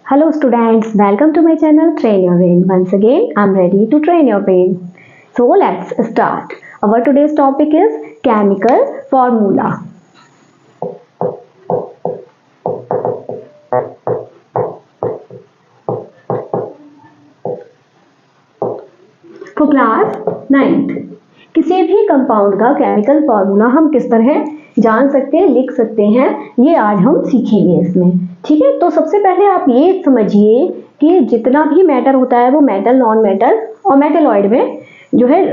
Hello students, welcome to my channel Train Your Brain. Once again, I'm ready to train your brain. So let's start. Our today's topic is chemical formula. For class 9th, किसी भी compound का chemical formula हम किस तरह जान सकते हैं, लिख सकते हैं, ये आज हम सीखेंगे इसमें। ठीक है, तो सबसे पहले आप ये समझिए कि जितना भी मैटर होता है वो मेटल, नॉन मेटल और मेटलॉइड में जो है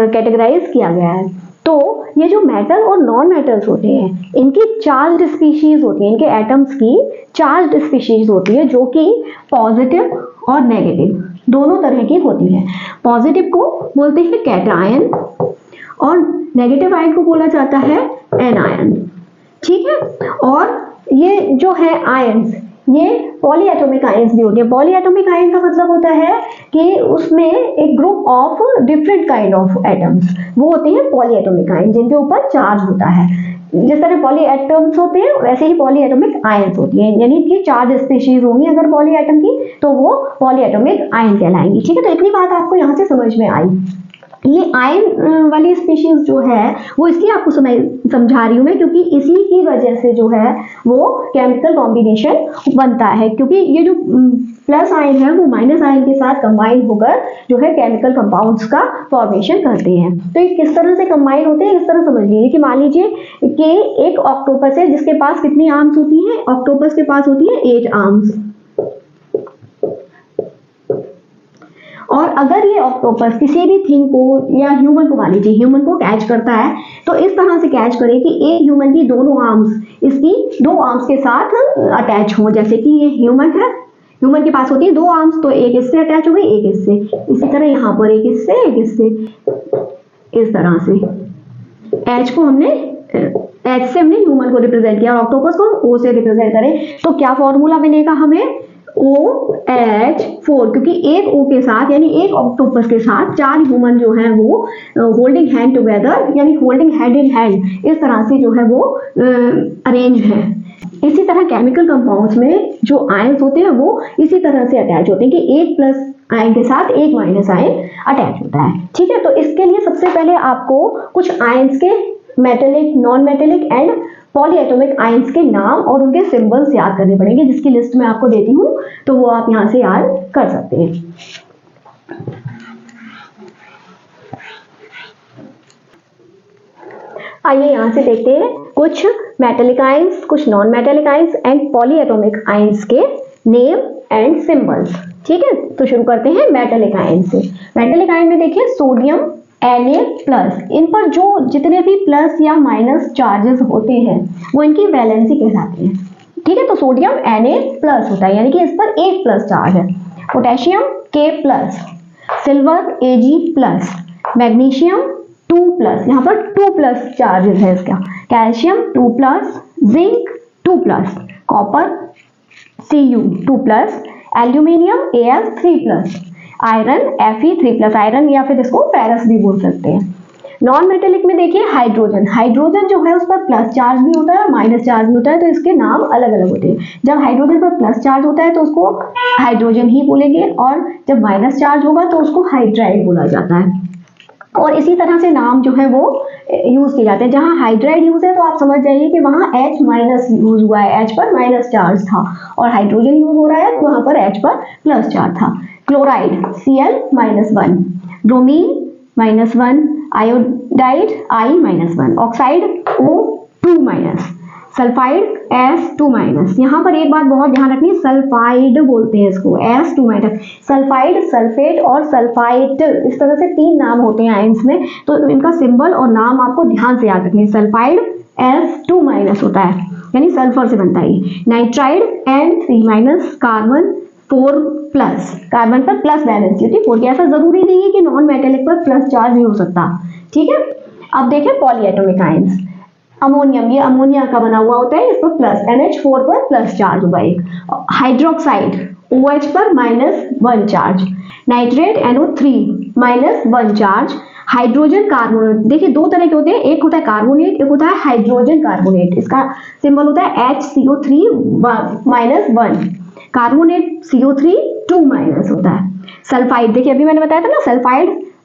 कैटेगराइज किया गया है। तो ये जो मेटल और नॉन मेटल्स होते हैं इनकी चार्ज्ड स्पीशीज होती है, इनके एटम्स की चार्ज्ड स्पीशीज होती है जो कि पॉजिटिव और नेगेटिव दोनों तरह की होती है। पॉजिटिव को बोलते हैं कैटायन और नेगेटिव आयन को बोला जाता है एनायन। ठीक है, और ये जो है आयंस, ये पॉलीएटॉमिक आयंस भी होती है। पॉलीएटॉमिक आयन का मतलब होता है कि उसमें एक group of different kind of atoms वो होते हैं पॉलीएटॉमिक आयन, जिनके ऊपर चार्ज होता है। जिस तरह पॉलीएटम्स होते हैं वैसे ही पॉलीएटॉमिक आयंस होती हैं, यानी कि चार्ज स्पीशीज होंगी अगर पॉलीएटम की तो वो पॉलीएटॉमिक आयन कहलाएंगी। ठीक है, तो इतनी बात आपको यहाँ से समझ में आई। ये आयन वाली स्पीशीज जो है वो इसलिए आपको समझा रही हूँ मैं क्योंकि इसी की वजह से जो है वो केमिकल कॉम्बिनेशन बनता है, क्योंकि ये जो प्लस आयन है वो माइनस आयन के साथ कंबाइन होकर जो है केमिकल कंपाउंड्स का फॉर्मेशन करते हैं। तो ये किस तरह से कंबाइन होते हैं इस तरह समझ लीजिए कि मान लीजिए कि एक ऑक्टोपस है जिसके पास कितनी आर्म्स होती हैं, ऑक्टोपस के पास होती है 8 आर्म्स। और अगर ये ऑक्टोपस किसी भी थिंग को या ह्यूमन को, मान लीजिए ह्यूमन को कैच करता है तो इस तरह से कैच करे कि एक ह्यूमन की दोनों आर्म्स इसकी 2 आर्म्स के साथ अटैच हो। जैसे कि ये ह्यूमन है, ह्यूमन के पास होती है 2 आर्म्स, तो एक इससे अटैच हो गई, एक इससे। इसी तरह यहाँ पर एक इससे, एक इससे, इस तरह से एच को हमने एच से हमने ह्यूमन को रिप्रेजेंट किया और ऑक्टोपस को ओ से रिप्रेजेंट करें तो क्या फॉर्मूला मिलेगा हमें? OH4, क्योंकि एक O के साथ यानी एक ऑक्टोपस के साथ 4 ह्यूमन जो है वो होल्डिंग हैंड टुगेदर यानी होल्डिंग हैंड इन हैंड इस तरह से जो है वो अरेंज है। इसी तरह केमिकल कंपाउंड्स में जो आयंस होते हैं वो इसी तरह से अटैच होते हैं कि एक प्लस आयन के साथ एक माइनस आयन अटैच होता है। ठीक है, तो इसके लिए सबसे पहले आपको कुछ आयंस के metallic, non metallic and polyatomic ions के नाम और उनके सिंबल्स याद करने पड़ेंगे, जिसकी लिस्ट मैं आपको देती हूँ तो वो आप यहाँ से याद कर सकते हैं। आइए यहाँ से देखते हैं कुछ मेटेलिक आयंस, कुछ non metallic ions and polyatomic ions के नेम एंड सिंबल्स। ठीक है, तो शुरू करते हैं मेटेलिक आयन से। मेटेलिक आयन में देखिए सोडियम Na+, इन पर जो जितने भी प्लस या माइनस चार्जेस होते हैं वो इनकी वैलेंसी कहलाती है। ठीक है, तो सोडियम Na+ होता है यानी कि इस पर 1 प्लस चार्ज है। Potassium K+, silver Ag+, magnesium 2+, यहाँ पर 2 प्लस चार्जेस है इसका। Calcium 2+, zinc 2+, copper Cu 2+, aluminium Al3+, iron Fe3+, iron या फिर इसको फेरस भी बोल सकते हैं। नॉन मेटेलिक में देखिए हाइड्रोजन, हाइड्रोजन जो है उस पर प्लस चार्ज भी होता है और माइनस चार्ज भी होता है, तो इसके नाम अलग अलग होते हैं। जब हाइड्रोजन पर प्लस चार्ज होता है तो उसको हाइड्रोजन ही बोलेंगे और जब माइनस चार्ज होगा तो उसको हाइड्राइड बोला जाता है। और इसी तरह से नाम जो है वो यूज किए जाते हैं। जहाँ हाइड्राइड यूज है तो आप समझ जाइए कि वहाँ H- यूज हुआ है, H पर माइनस चार्ज था, और हाइड्रोजन यूज हो रहा है तो वहाँ पर H पर प्लस चार्ज था। Chloride Cl-1, bromine -1, iodide I-1, oxide O2-, sulphide S2-। यहाँ पर एक बात बहुत ध्यान रखनी, सल्फाइड बोलते हैं इसको, S2-। सल्फाइड, सल्फेट और सल्फाइट इस तरह से 3 नाम होते हैं आयंस में, तो इनका सिंबल और नाम आपको ध्यान से याद रखनी है। सल्फाइड S2- होता है यानी सल्फर से बनता है। नाइट्राइड N3-, कार्बन 4+, कार्बन पर प्लस वैलेंसी होती है 4 की। ऐसा जरूरी नहीं है कि नॉन मेटेलिक पर प्लस चार्ज भी हो सकता। ठीक है, अब देखें पॉलीएटॉमिक आयंस। अमोनियम, ये अमोनिया का बना हुआ होता है, इस पर प्लस NH4 पर प्लस चार्ज होगा एक। हाइड्रोक्साइड OH पर -1 charge. Nitrate NO3 -1 charge. Hydrogen carbonate, देखिए दो तरह के होते हैं, एक होता है कार्बोनेट, एक होता है हाइड्रोजन कार्बोनेट। इसका सिंबल होता है HCO3-1, कार्बोनेट CO3 2- होता है। सल्फाइड, देखिए अभी मैंने बताया था ना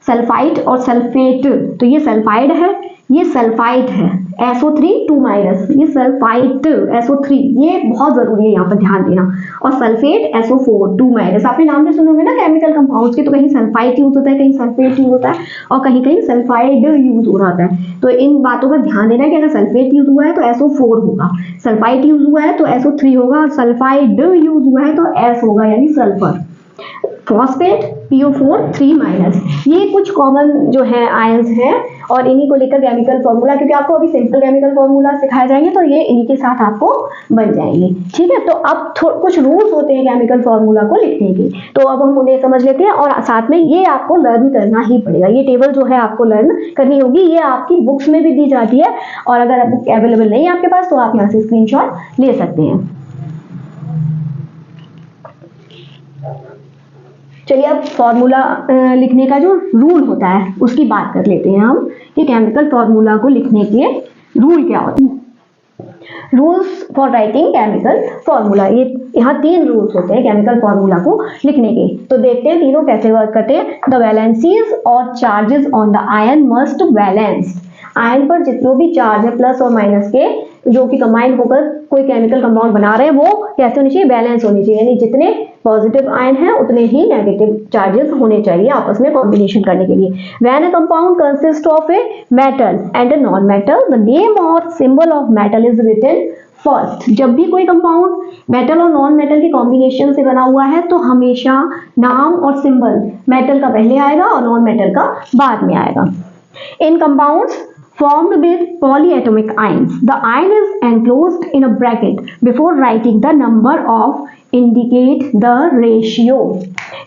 सल्फाइड और सल्फेट, तो ये सल्फाइड है, ये सल्फाइड है, SO3 2-, ये सल्फाइड SO3, ये बहुत जरूरी है यहाँ पर ध्यान देना। और सल्फेट SO4 2-, आपने नाम भी सुनोगे ना केमिकल कंपाउंड्स के, तो कहीं सल्फाइड यूज होता है, कहीं सल्फेट यूज होता है, और कहीं कहीं सल्फाइड यूज हो रहा है। तो इन बातों पर ध्यान देना है कि अगर सल्फेट यूज हुआ है तो SO4 होगा, सल्फाइड यूज हुआ है तो SO3 होगा, और सल्फाइड यूज हुआ है तो S होगा, यानी सल्फर। फॉस्फेट PO4 3-, ये कुछ कॉमन जो है आयंस हैं, और इन्हीं को लेकर केमिकल फॉर्मूला, क्योंकि आपको अभी सिंपल केमिकल फॉर्मूला सिखाए जाएंगे तो ये इन्हीं के साथ आपको बन जाएंगे। ठीक है, तो अब कुछ रूल्स होते हैं केमिकल फॉर्मूला को लिखने के, तो अब हम उन्हें समझ लेते हैं, और साथ में ये आपको लर्न करना ही पड़ेगा। ये टेबल जो है आपको लर्न करनी होगी, ये आपकी बुक्स में भी दी जाती है, और अगर बुक अवेलेबल नहीं है आपके पास तो आप यहाँ से स्क्रीनशॉट ले सकते हैं। चलिए अब फॉर्मूला लिखने का जो रूल होता है उसकी बात कर लेते हैं हम, कि केमिकल फॉर्मूला को लिखने के रूल क्या होते हैं। Rules for writing chemical formula, ये यहाँ 3 रूल्स होते हैं केमिकल फॉर्मूला को लिखने के। तो देखते हैं तीनों कैसे वर्क करते हैं। द वैलेंसीज और charges on the ion must balanced, ion पर जितने भी चार्ज है प्लस और माइनस के, जो कि कंबाइन होकर कोई केमिकल कंपाउंड बना रहे हैं, वो कैसे होनी चाहिए, बैलेंस होनी चाहिए, यानी जितने पॉजिटिव आयन है उतने ही नेगेटिव चार्जेस होने चाहिए आपस में कॉम्बिनेशन करने के लिए। When a compound consist of a metal and a non metal, the name और symbol of metal is written first. जब भी कोई कंपाउंड मेटल और नॉन मेटल के कॉम्बिनेशन से बना हुआ है तो हमेशा नाम और सिंबल मेटल का पहले आएगा और नॉन मेटल का बाद में आएगा। इन compounds formed with polyatomic ions, the ion is enclosed in a bracket before writing the number of indicate the ratio।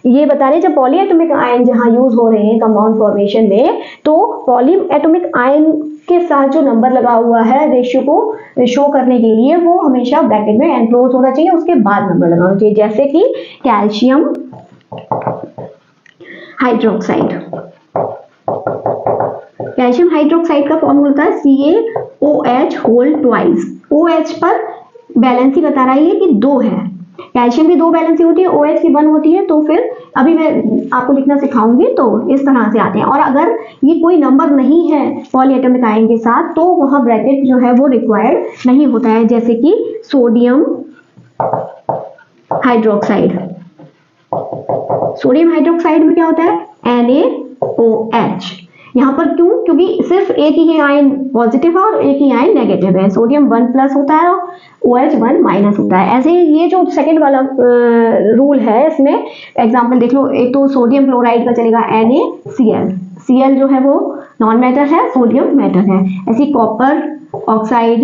ये बता रहे जब पॉलीएटॉमिक आयन जहाँ यूज हो रहे हैं कंपाउंड फॉर्मेशन में, तो पॉलीएटॉमिक आयन के साथ जो नंबर लगा हुआ है रेशियो को शो करने के लिए, वो हमेशा ब्रैकेट में एनक्लोज होना चाहिए, उसके बाद नंबर लगाना चाहिए। जैसे कि कैल्शियम हाइड्रोक्साइड, कैल्शियम हाइड्रोक्साइड का फॉर्मूला होता है CaOH होल ट्वाइस। OH पर बैलेंसी बता रहा है कि 2 है, कैल्शियम की 2 बैलेंसी होती है, OH की 1 होती है। तो फिर अभी मैं आपको लिखना सिखाऊंगी, तो इस तरह से आते हैं। और अगर ये कोई नंबर नहीं है पॉलीएटॉमिक आयन के साथ तो वहां ब्रैकेट जो है वो रिक्वायर्ड नहीं होता है। जैसे कि सोडियम हाइड्रोक्साइड, सोडियम हाइड्रोक्साइड में क्या होता है NaOH। यहाँ पर क्यों, क्योंकि सिर्फ एक ही आयन पॉजिटिव है और एक ही आयन नेगेटिव है। सोडियम 1+ होता है और OH 1- होता है। ऐसे ये जो सेकंड वाला रूल है, इसमें एग्जांपल देख लो। एक तो सोडियम क्लोराइड का चलेगा NaCl, Cl जो है वो नॉन मेटल है, सोडियम मेटल है। ऐसी कॉपर ऑक्साइड,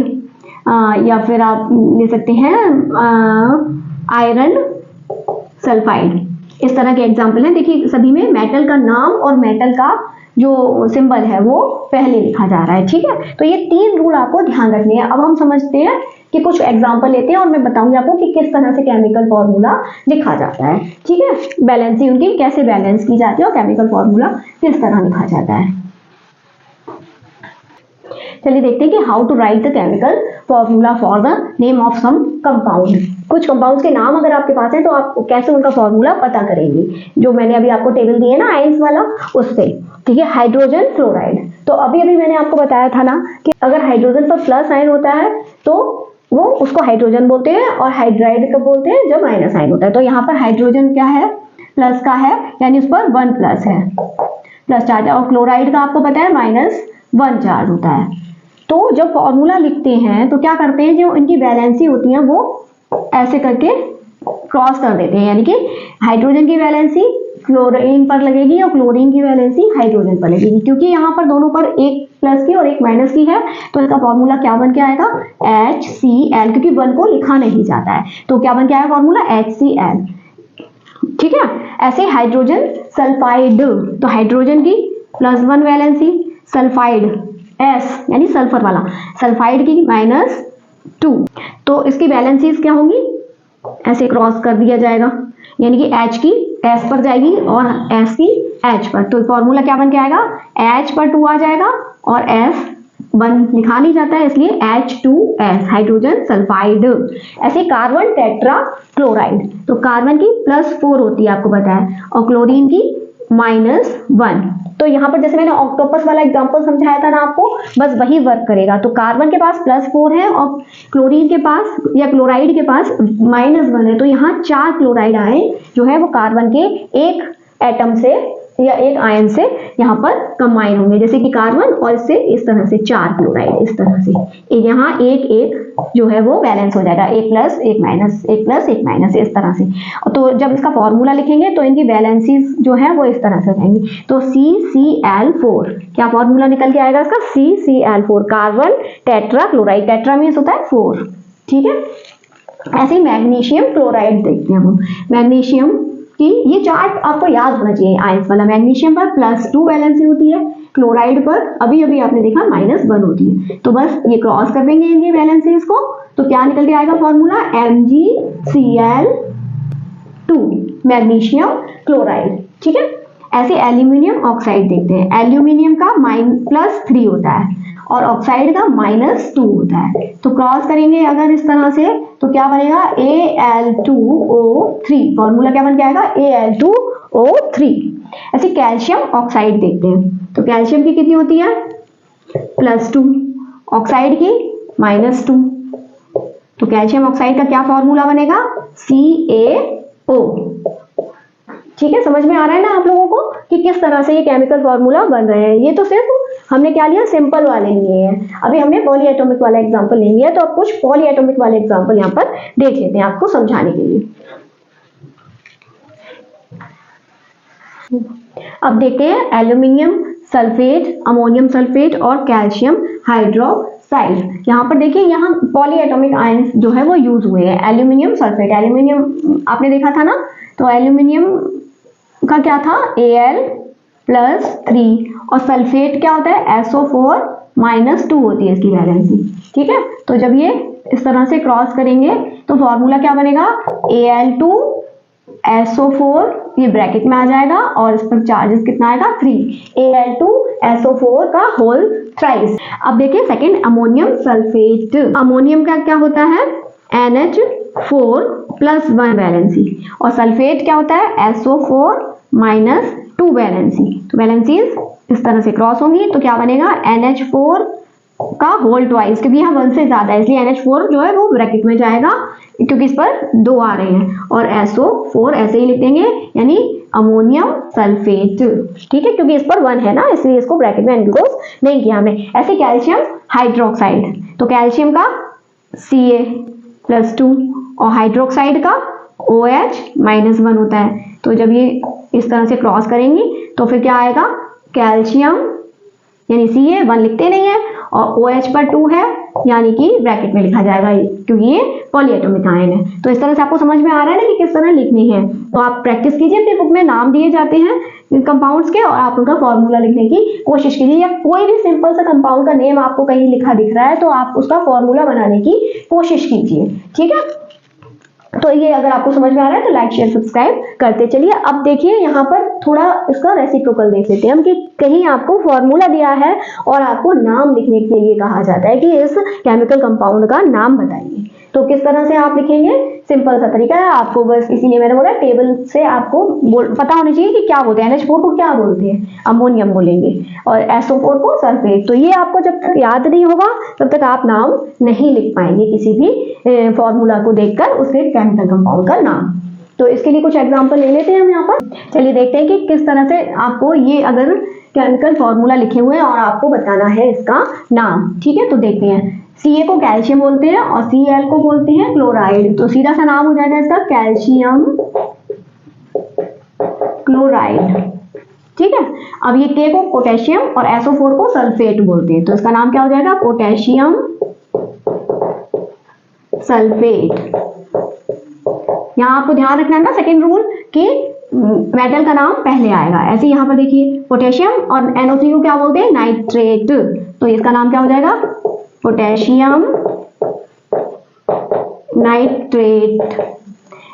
या फिर आप ले सकते हैं आयरन सल्फाइड, इस तरह के एग्जाम्पल हैं। देखिए सभी में मेटल का नाम और मेटल का जो सिंबल है वो पहले लिखा जा रहा है। ठीक है, तो ये 3 रूल आपको ध्यान रखने हैं। अब हम समझते हैं कि कुछ एग्जाम्पल लेते हैं और मैं बताऊंगी आपको कि किस तरह से केमिकल फॉर्मूला लिखा जाता है। ठीक है, बैलेंसी उनकी कैसे बैलेंस की जाती है और केमिकल फॉर्मूला किस तरह लिखा जाता है। चलिए देखते हैं कि how to write the chemical formula for the name of some compound. कुछ कंपाउंड्स के नाम अगर आपके पास है तो आप कैसे उनका फॉर्मूला पता करेंगे, जो मैंने अभी आपको टेबल दिए ना आयंस वाला, उससे। ठीक है, हाइड्रोजन फ्लोराइड, तो अभी मैंने आपको बताया था ना कि अगर हाइड्रोजन पर प्लस आयन होता है तो वो उसको हाइड्रोजन बोलते हैं, और हाइड्राइड कब बोलते हैं, जब माइनस आयन होता है। तो यहाँ पर हाइड्रोजन क्या है, प्लस का है, यानी उस पर 1+ है, प्लस चार्ज। और क्लोराइड का आपको पता है -1 चार्ज होता है। तो जब फॉर्मूला लिखते हैं तो क्या करते हैं, जो इनकी वैलेंसी होती है वो ऐसे करके क्रॉस कर देते हैं, यानी कि हाइड्रोजन की वैलेंसी क्लोरीन पर लगेगी और क्लोरीन की वैलेंसी हाइड्रोजन पर लगेगी। क्योंकि यहाँ पर दोनों पर एक प्लस की और एक माइनस की है, तो इसका फॉर्मूला क्या बन के आएगा HCl, क्योंकि 1 को लिखा नहीं जाता है, तो क्या बन के आएगा फॉर्मूला HCl। ठीक है, ऐसे हाइड्रोजन सल्फाइड, तो हाइड्रोजन की +1 वैलेंसी, सल्फाइड S यानी सल्फर वाला, सल्फाइड की -2, तो इसकी वैलेंसीज क्या होंगी, ऐसे क्रॉस कर दिया जाएगा, यानी कि H की S पर जाएगी और S की H पर, तो फॉर्मूला क्या बन के आएगा, H पर 2 आ जाएगा और S 1 लिखा नहीं जाता है इसलिए H2S हाइड्रोजन सल्फाइड। ऐसे कार्बन टेट्रा क्लोराइड, तो कार्बन की +4 होती है आपको पता है और क्लोरीन की -1। तो यहाँ पर जैसे मैंने ऑक्टोपस वाला एग्जांपल समझाया था ना आपको, बस वही वर्क करेगा। तो कार्बन के पास +4 है और क्लोरीन के पास या क्लोराइड के पास -1 है, तो यहाँ 4 क्लोराइड आए जो है वो कार्बन के एक एटम से या एक आयन से यहाँ पर कंबाइन होंगे, जैसे कि कार्बन और इससे इस तरह से 4 क्लोराइड इस तरह से, यहाँ एक एक जो है वो बैलेंस हो जाएगा, एक प्लस एक माइनस, एक प्लस एक माइनस, इस तरह से। तो जब इसका फॉर्मूला लिखेंगे तो इनकी बैलेंसेस जो है वो इस तरह से हो जाएंगी। तो CCl4 क्या फॉर्मूला निकल के आएगा इसका, CCl4 carbon tetra chloride, tetra means होता है 4, ठीक है। ऐसे मैग्नीशियम क्लोराइड देखते हैं हम, मैग्नीशियम कि ये चार्ट आपको याद होना चाहिए आयंस वाला। मैग्नीशियम पर +2 वैलेंसी होती है, क्लोराइड पर अभी अभी आपने देखा -1 होती है। तो बस ये क्रॉस कर देंगे इनके वैलेंसीज को, तो क्या निकल के आएगा फॉर्मूला, MgCl2 मैग्नीशियम क्लोराइड, ठीक है। ऐसे एल्यूमिनियम ऑक्साइड देखते हैं, एल्यूमिनियम का +3 होता है और ऑक्साइड का -2 होता है। तो क्रॉस करेंगे अगर इस तरह से तो क्या बनेगा, Al2O3, फॉर्मूला क्या बन के आएगा, Al2O3। ऐसे कैल्शियम ऑक्साइड देखते हैं, तो कैल्शियम की कितनी होती है, +2, ऑक्साइड की -2। तो कैल्शियम ऑक्साइड का क्या फॉर्मूला बनेगा, CaO, ठीक है। समझ में आ रहा है ना आप लोगों को कि किस तरह से ये केमिकल फॉर्मूला बन रहे हैं। ये तो सिर्फ हमने क्या लिया, सिंपल वाले लिए हैं, अभी हमने पॉली एटॉमिक वाला एग्जांपल नहीं लिया, तो अब कुछ पॉली एटॉमिक वाले एग्जांपल यहाँ पर देख लेते हैं आपको समझाने के लिए। अब देखते हैं एल्यूमिनियम सल्फेट, अमोनियम सल्फेट और कैल्शियम हाइड्रोक्साइड। यहाँ पर देखिए, यहाँ पॉली एटॉमिक आयंस जो है वो यूज हुए हैं। एल्यूमिनियम सल्फेट, एल्यूमिनियम आपने देखा था ना, तो एल्यूमिनियम का क्या था, Al+3 और सल्फेट क्या होता है, SO4 -2 होती है इसकी वैलेंसी, ठीक है। तो जब ये इस तरह से क्रॉस करेंगे तो फॉर्मूला क्या बनेगा, Al2SO4, ये ब्रैकेट में आ जाएगा और इस पर चार्जेस कितना आएगा, 3, Al2SO4 का होल थ्राइस। अब देखिए सेकंड, अमोनियम सल्फेट, अमोनियम का क्या होता है, NH4+1 वैलेंसी और सल्फेट क्या होता है, SO4 -2 वैलेंसी। तो वैलेंसीज इस तरह से क्रॉस होंगी तो क्या बनेगा, NH4 का होल ट्वाइस, क्योंकि यहाँ 1 से ज्यादा है इसलिए NH4 जो है वो ब्रैकेट में जाएगा क्योंकि इस पर 2 आ रहे हैं, और SO4 ऐसे ही लिख देंगे, यानी अमोनियम सल्फेट, ठीक है, क्योंकि इस पर 1 है ना इसलिए इसको ब्रैकेट में इनक्लोज नहीं किया हमने। ऐसे कैल्शियम हाइड्रोक्साइड, तो कैल्शियम का Ca+2 और हाइड्रोक्साइड का OH -1 होता है। तो जब ये इस तरह से क्रॉस करेंगी तो फिर क्या आएगा, कैल्शियम यानी Ca 1 लिखते नहीं है और OH पर 2 है यानी कि ब्रैकेट में लिखा जाएगा क्योंकि ये पॉलीएटॉमिक आयन है। तो इस तरह से आपको समझ में आ रहा है ना कि किस तरह लिखनी है। तो आप प्रैक्टिस कीजिए, अपनी बुक में नाम दिए जाते हैं कंपाउंड्स के और आप उनका फॉर्मूला लिखने की कोशिश कीजिए, या कोई भी सिंपल सा कंपाउंड का नेम आपको कहीं लिखा दिख रहा है तो आप उसका फॉर्मूला बनाने की कोशिश कीजिए, ठीक है। तो ये अगर आपको समझ में आ रहा है तो लाइक शेयर सब्सक्राइब करते चलिए। अब देखिए यहाँ पर थोड़ा इसका रेसिप्रोकल देख लेते हैं हम कि कहीं आपको फॉर्मूला दिया है और आपको नाम लिखने के लिए कहा जाता है कि इस केमिकल कंपाउंड का नाम बताइए, तो किस तरह से आप लिखेंगे, सिंपल सा तरीका है आपको, बस इसीलिए मैंने बोला टेबल से आपको पता होना चाहिए कि क्या बोलते हैं, NH4 को क्या बोलते हैं, अमोनियम बोलेंगे, और SO4 को सल्फेट। तो ये आपको जब तक याद नहीं होगा तब तक आप नाम नहीं लिख पाएंगे किसी भी फॉर्मूला को देखकर उसके केमिकल कंपाउंड का नाम। तो इसके लिए कुछ एग्जांपल ले लेते हैं हम यहाँ पर। चलिए देखते हैं कि किस तरह से आपको ये अगर केमिकल फॉर्मूला लिखे हुए हैं और आपको बताना है इसका नाम, ठीक है। तो देखते हैं, Ca को कैल्शियम बोलते हैं और Cl को बोलते हैं क्लोराइड, तो सीधा सा नाम हो जाएगा इसका कैल्शियम क्लोराइड, ठीक है। अब ये K को पोटेशियम और SO4 को सल्फेट बोलते हैं, तो इसका नाम क्या हो जाएगा, पोटेशियम सल्फेट। यहाँ आपको ध्यान रखना है ना सेकेंड रूल कि मेटल का नाम पहले आएगा। ऐसे यहाँ पर देखिए पोटेशियम और NO3 को क्या बोलते हैं, नाइट्रेट, तो इसका नाम क्या हो जाएगा, पोटेशियम नाइट्रेट।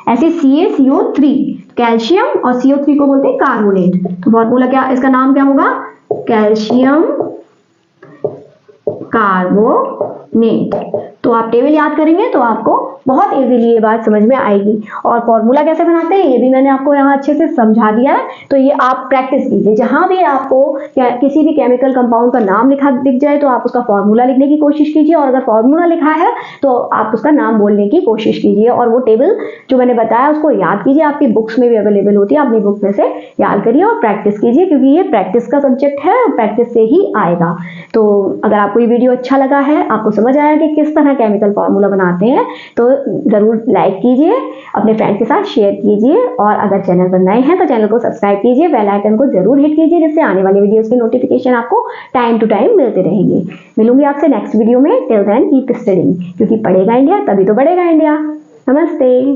ऐसे CaCO3, कैल्शियम और CO3 को बोलते हैं कार्बोनेट। तो फॉर्मूला क्या, इसका नाम क्या होगा, कैल्शियम कार्बोनेट। तो आप टेबल याद करेंगे तो आपको बहुत इजीली ये बात समझ में आएगी। और फॉर्मूला कैसे बनाते हैं ये भी मैंने आपको यहाँ अच्छे से समझा दिया है। तो ये आप प्रैक्टिस कीजिए, जहां भी आपको किसी भी केमिकल कंपाउंड का नाम लिखा दिख जाए तो आप उसका फॉर्मूला लिखने की कोशिश कीजिए, और अगर फॉर्मूला लिखा है तो आप उसका नाम बोलने की कोशिश कीजिए, और वो टेबल जो मैंने बताया उसको याद कीजिए। आपकी बुक्स में भी अवेलेबल होती है, अपनी बुक में से याद करिए और प्रैक्टिस कीजिए, क्योंकि ये प्रैक्टिस का सब्जेक्ट है, प्रैक्टिस से ही आएगा। तो अगर आपको ये वीडियो अच्छा लगा है, आपको समझ आया कि किस तरह केमिकल फॉर्मूला बनाते हैं, तो जरूर लाइक कीजिए, अपने फ्रेंड के साथ शेयर कीजिए, और अगर चैनल पर नए हैं तो चैनल को सब्सक्राइब कीजिए, बेल आइकन को जरूर हिट कीजिए, जिससे आने वाले वीडियोस की नोटिफिकेशन आपको टाइम टू टाइम मिलते रहेंगे। मिलूंगी आपसे नेक्स्ट वीडियो में। टिल देन कीप स्टडिंग, क्योंकि पढ़ेगा इंडिया तभी तो बढ़ेगा इंडिया। नमस्ते।